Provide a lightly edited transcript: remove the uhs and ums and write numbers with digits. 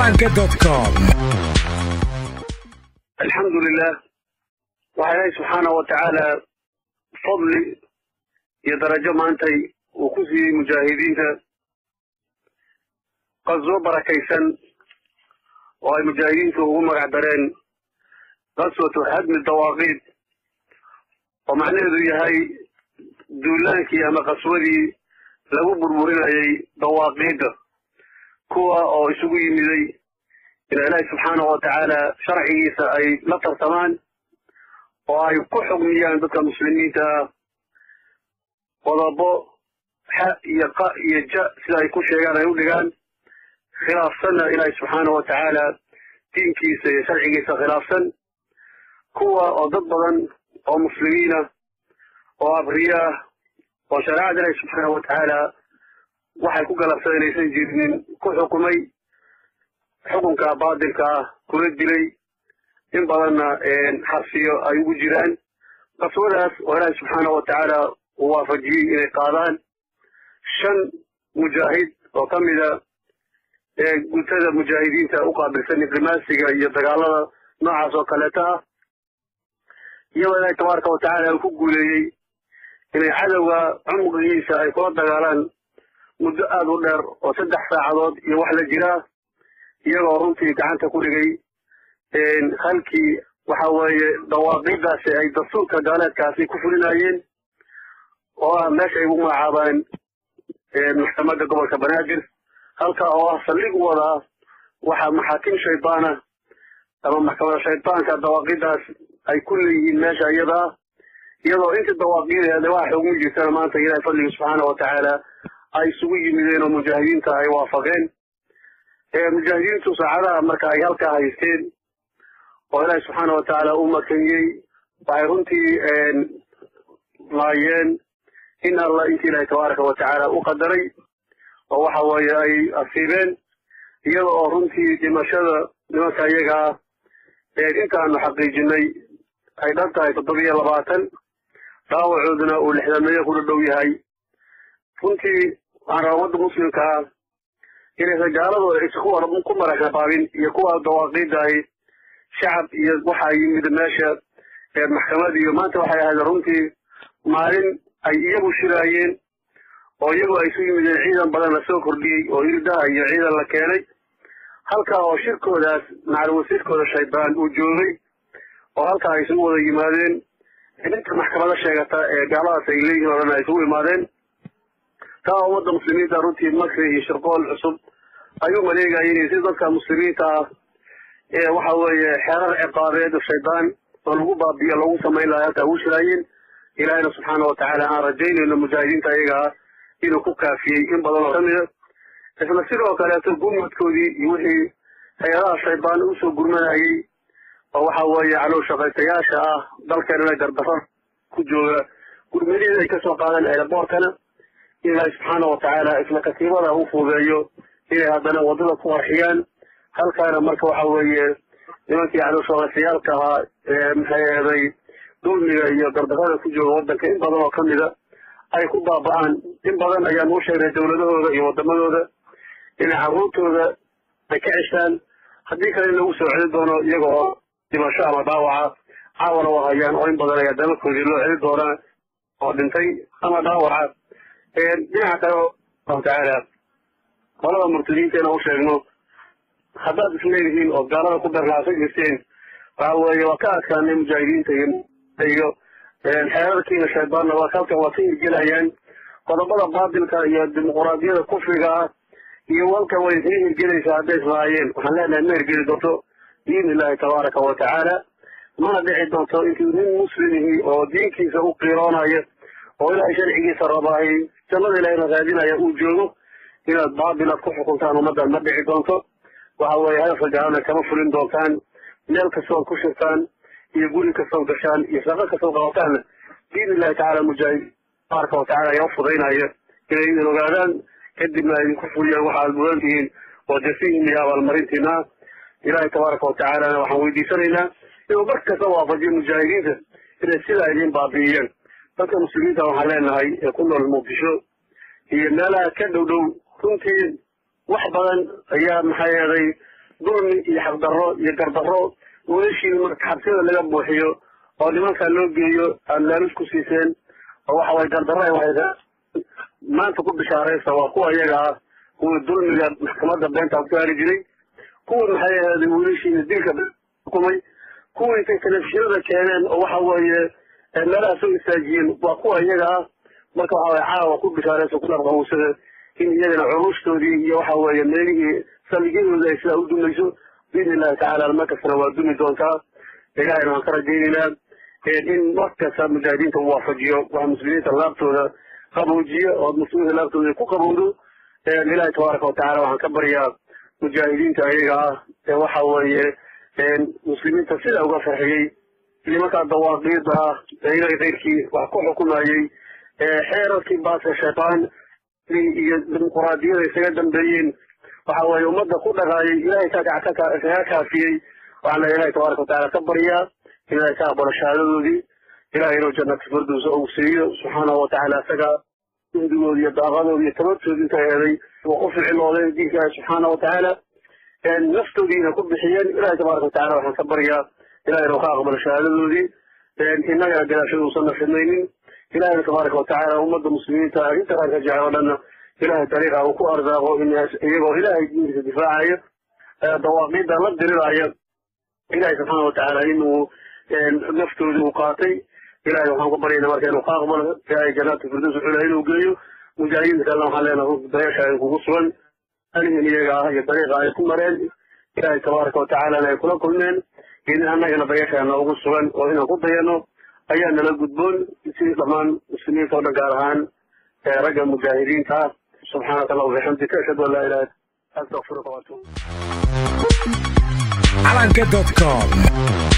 dhalanka.com. الحمد لله وعلى سبحانه وتعالى فضل يدرجة ما أنتي وكسي مجاهدين قصوا بركيسا والمجاهدين هم عبرين قصوة هدم الدواغيد ومعنى ذي هاي دولانك يا مقصودي لو برمورين أي دواغيد كوا أو يسوي مذي إلى الله سبحانه وتعالى شرعي أي لطر ثمان وأي كحب ميان ذكر المسلمين وضبوا حق يقاء يجاء سلا يكون شيئا يولغان خلاف سنة إلى سبحانه وتعالى دين كيس شرعي خلاف سنة كوا وضبطا ومسلمين وأبرياء وشرع الله سبحانه وتعالى waxay ku galabsanaysan jireen ku xukumay xukunka baadilka kula dilay in badanna xabsiyo ay ugu jiraan qaswadaas Ilaahay subhanahu wa ta'ala waafajiyay inay qaadaan shan mujaahid oo kamida guutada mujaahidiinta u qaabilsan qimaasiga iyo dagaalada noocaas oo kale ah iyo Ilaahay tabaaraka wa ta'ala ku guuleeyay inay cadawga umqiisa ay kula dagaalaan muddo aad u dheer oo 3 saacadood iyo wax la jira iyagoo runtii gacanta ku dhigay halkii waxa weeye dawaaqidaasi ay dastuurka gaaleedkaasi ku fulinayeen oo meesha ay ugu magacaabaan maxkamadda gobolka Banaadir halka oo saldhig wada waxa maxaakim shaybaana ama maxkamadda shaybaanka dawaaqidaas ay ku leeyihiin meesha iyadoo inta dawaaqideeda waxa ugu jirta maanta Ilaahay fadliga subhanahu wa ta'ala ay isugu yimideen oo mujaahidiinta ay waafaqeen mujaahidiintu saacadaha marka ay halka haysteen oo Ilaahay subhanahu wa ta'ala u makaniyay waxay runtii laayeen in Allah Ilaahay tabaaraka wa ta'ala u qadaray oo waxa weeye ay asiibeen iyadoo runtii dhimashada nimanka iyaga intaanu xaqiijinay ay dhantahay 720 dhaawacooduna uu 60 ku dhow yahay runtii aan rawada muslimka inay ragaalada isku warqan ku marxabaabin iyo kuwa dawaaqiiday shacab iyo waxa yimid meesha maxkamadda iyo maanta waxay ahayd runtii maalin ay iyagu shiraayeen oo iyagu ay soo yimideen ciidan badan la soo kordhiyay oo ildaha iyo ciidan la keenay halka oo shirkoodaas macluumaadkooda shaybaan uu joogay oo halka ay soo wada yimaadeen inta maxkamadda sheegata gaaladaas ay leeyihiin oo ay soo yimaadeen كاوض المسلمين داروتي مكري شرقول عصب أيوم ليجا يعني زي ذلك المسلمين وحوي حرر عقارات الشيطان والغوبة بيلو سمين لا يتوش لاين إلهنا سبحانه وتعالى رجين إن المجاهدين تايجا إنه كوكا في إن بدل رمية إحنا سيروا كلات الجمع تكودي يوحي حيرا الشيطان أسو جرماي وحوي على شغل تياشة ذلك أنا جربها كجوا جرمني ذي كسر قادن على بوركنا إلهي سبحانه وتعالى إسم كثيرا له فوضيه إلى هذا وضل صواحيان هل كان مركو حوي لمنك على شغل سيارتها محيي دول ميغا دردغانا كجو ودنك إن بدن وكمدا أي كوبا بآن إن بدن أيام وشيري دولده يودمده إن عروته بكعشان حديث لأنه سوعد دونه يقوى لما شاء الله داوعة عاونا وهيان وإن بدن يدمك وزيلو عيد دونا ودنتي أما داوعة dhinaca kale oo taala qolada murtadiinta oo sheegno haddaad isleeyihiin oo gaalada ku darlaasay jirteen waxa weeye waa ka adkaanay mujaahidiinta iyo xeerarkiina shaybaanna waa halkan waa sii gelayaan qodobada baadilka iyo dimuqraadiyada kufriga iyo walka way sii gelaysaa hadday ismaayeen waxaan leenahay ma ergeli doonto diin Ilaahay tabaaraka wa ta'ala mana dhici doonto intii nin muslimihi oo diinkiisa u qiiroonayo oo Ilaahay sharcigiisa rabaahay jannada Ilaahay raadinaya uu joogo inaad baadilad ku xukuntaan ummadda ma dhici doonto waxa weeye hadafka gaalada kama fulin doontaan meel kastoo ku shirtaan iyo guri kastoo gashaan iyo shaqo kastoo qabataan diin Ilaahay tacaala mujaahid tabaaraka wa ta'ala ayaa fudaynaya inay ogaadaan kadibna ay ku fuliyaan waxa aad mudantihiin oo jasiin iyo abaalmarintiina Ilaahay tabaaraka wa ta'ala waxaan weydiisanaynaa inuu mar kasta waafajiyo mujaahidiinta inay sida idin baabi'iyaan dadka muslimiinta waxaan leenahay ee ku nool Muqdisho iyo meelaha ka dhow runtii wax badan ayaa maxay yeelay ظلم يحضره يقدره وليش المتحبسين اللي جنبه حيو أو لمن كان لوجيه أن نسكو سيسين أو حوالي قدره وهذا ما تكون بشارة سواء قوة يجا هو الظلم اللي محكمة بين تابتاري جري كون الحياة هذه وليش نديك بكمي كون تكلفشنا كان أو حوالي لا سوء الساجين وقوة يجا ما كان عاوة كل بشارة وكل أربعة سنة إن يجنا عروش تودي وحوالي مالي سلجين ولا يسلو دون يسوع بإذن الله تعالى المكسر ودون دونتا إلى أن نصر ديننا إن مكسر مجاهدين توافجيو والمسلمين تلابتوا قبوجيو والمسلمين تلابتوا كوكبوندو لله تبارك وتعالى وعن كبريا مجاهدين تايغا وحوالي مسلمين تسيل وقفحي لما كان ضواقيدها إلى غيركي وحكو حكومي حيرتي باس الشيطان الديمقراطية يسجد بين وحوالي ومدى كل غاية إلهي كافية وعلى إلهي تبارك وتعالى كبريا إلهي تقبل الشهادة دي إلهي لو جنة فردوس أو سيئة سبحانه وتعالى سقى يهدو يدعغض ويتمتع دي تهيري وقف العلوة دي سبحانه وتعالى نفتو دينا كل بحيان إلهي تبارك وتعالى وحن كبريا إلهي لو قابل الشهادة دي إننا يقول شيء وصلنا في المينين إلهي تبارك وتعالى ومدى المسلمين تاريخ جعل لنا إلهي طريقة وكو أرزاقه إن يبغى إلهي جيد الدفاعية ضواقيد لد للآية إلهي سبحانه وتعالى إنه نفتو المقاطي إلهي وحن قبرين مركين وقاقبل إلهي جنات الفردوس الحلين وقيو مجاهدين تكلم علينا بيشا وقصوا أنه هي طريقة يكون مرين إلهي تبارك وتعالى لا يكون كلمين إن أننا بيشا وقصوا وإنا قضينا أيانا نقدبون في ضمان مسلمين فوضا قارهان رجل مجاهدين سبحانك الله وبحمدك أشهد أن لا إله إلا أنت أستغفرك وأتوب. Alanka.com